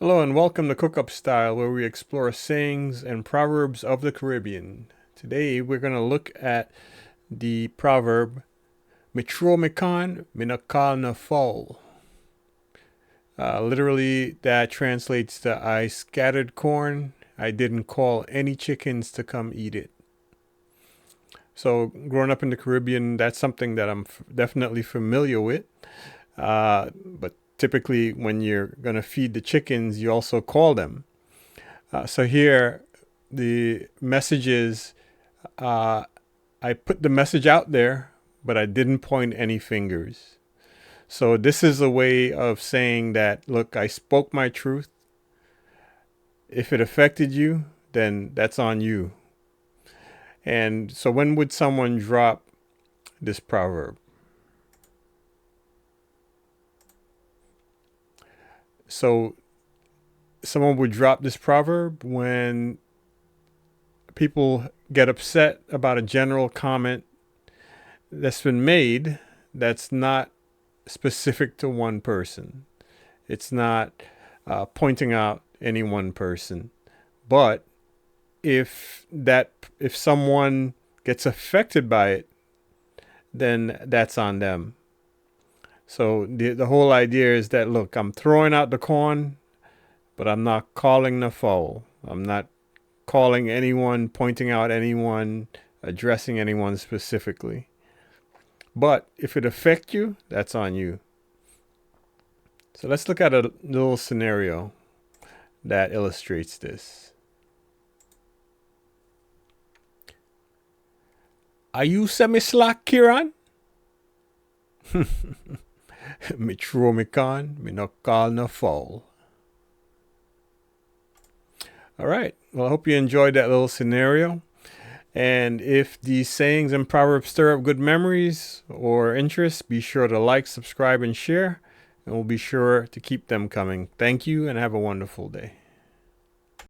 Hello and welcome to Cook Up Style, where we explore sayings and proverbs of the Caribbean. Today we're going to look at the proverb "Mitro mikan minakal na fowl." Literally, that translates to "I scattered corn. I didn't call any chickens to come eat it." So, growing up in the Caribbean, that's something that I'm definitely familiar with. But typically, when you're going to feed the chickens, you also call them. So here, the message is I put the message out there, but I didn't point any fingers. So this is a way of saying that, look, I spoke my truth. If it affected you, then that's on you. And so when would someone drop this proverb? So someone would drop this proverb when people get upset about a general comment that's been made that's not specific to one person. It's not pointing out any one person. But if someone gets affected by it, then that's on them. So the whole idea is that, look, I'm throwing out the corn, but I'm not calling the fowl. I'm not calling anyone, pointing out anyone, addressing anyone specifically. But if it affects you, that's on you. So let's look at a little scenario that illustrates this. Are you semi-slack, Kiran? Me throw me can, me no call no foul. All right. Well, I hope you enjoyed that little scenario. And if these sayings and proverbs stir up good memories or interest, be sure to like, subscribe, and share. And we'll be sure to keep them coming. Thank you and have a wonderful day.